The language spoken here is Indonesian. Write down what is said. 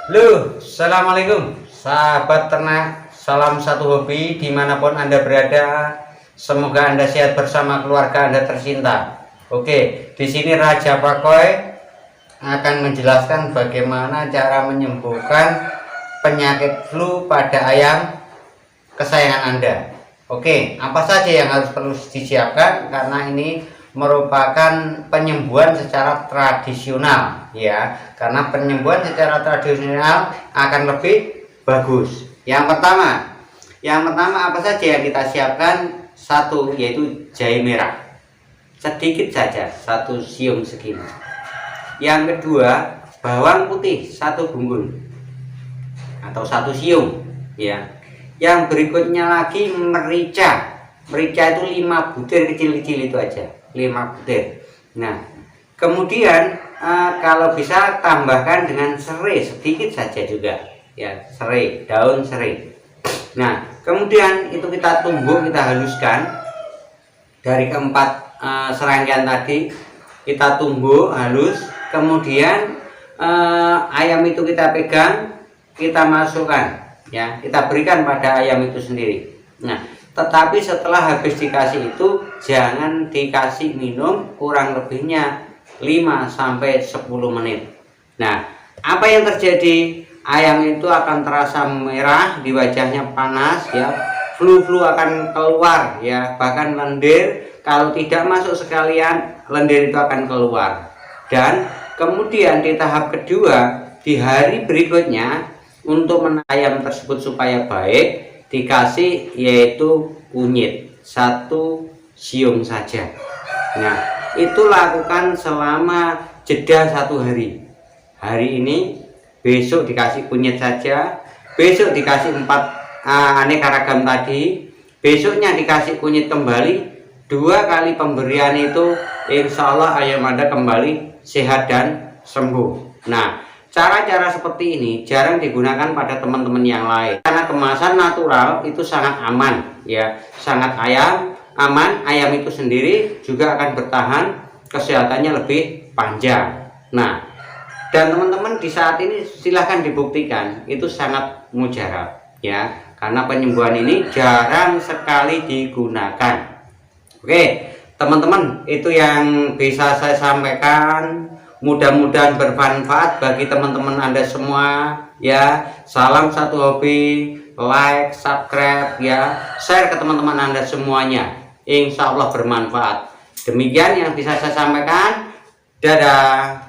Assalamualaikum sahabat ternak, salam satu hobi dimanapun Anda berada. Semoga Anda sehat bersama keluarga Anda tercinta. Oke, di sini Raja Pakoy akan menjelaskan bagaimana cara menyembuhkan penyakit flu pada ayam kesayangan Anda. Oke, apa saja yang harus perlu disiapkan karena ini merupakan penyembuhan secara tradisional ya, karena penyembuhan secara tradisional akan lebih bagus. Yang pertama apa saja yang kita siapkan? Satu, yaitu jahe merah sedikit saja, 1 siung segini. Yang kedua, bawang putih 1 bumbul atau 1 siung ya. Yang berikutnya lagi merica itu 5 butir kecil-kecil, itu aja 5 butir. Nah, kemudian kalau bisa tambahkan dengan serai sedikit saja juga ya, serai, daun serai. Nah, kemudian itu kita tumbuk, kita haluskan dari keempat serangkaian tadi, kita tumbuk halus. Kemudian ayam itu kita pegang, kita masukkan ya, kita berikan pada ayam itu sendiri. Nah, tetapi setelah habis dikasih itu jangan dikasih minum kurang lebihnya 5-10 menit. Nah, apa yang terjadi? Ayam itu akan terasa merah, di wajahnya panas ya, flu akan keluar ya, bahkan lendir kalau tidak masuk sekalian, lendir itu akan keluar. Dan kemudian di tahap kedua, di hari berikutnya, untuk ayam tersebut supaya baik, dikasih yaitu kunyit 1 siung saja. Nah, itu lakukan selama jeda 1 hari. Hari ini, besok dikasih kunyit saja, besok dikasih 4 aneka ragam tadi, besoknya dikasih kunyit kembali. 2 kali pemberian itu insya Allah ayam Anda kembali sehat dan sembuh. Nah, cara-cara seperti ini jarang digunakan pada teman-teman yang lain karena kemasan natural itu sangat aman ya, sangat aman. Ayam itu sendiri juga akan bertahan, kesehatannya lebih panjang. Nah, dan teman-teman di saat ini silahkan dibuktikan itu sangat mujarab ya, karena penyembuhan ini jarang sekali digunakan. Oke teman-teman, itu yang bisa saya sampaikan. Mudah-mudahan bermanfaat bagi teman-teman Anda semua ya. Salam satu hobi, like, subscribe ya, share ke teman-teman Anda semuanya, insya Allah bermanfaat. Demikian yang bisa saya sampaikan. Dadah.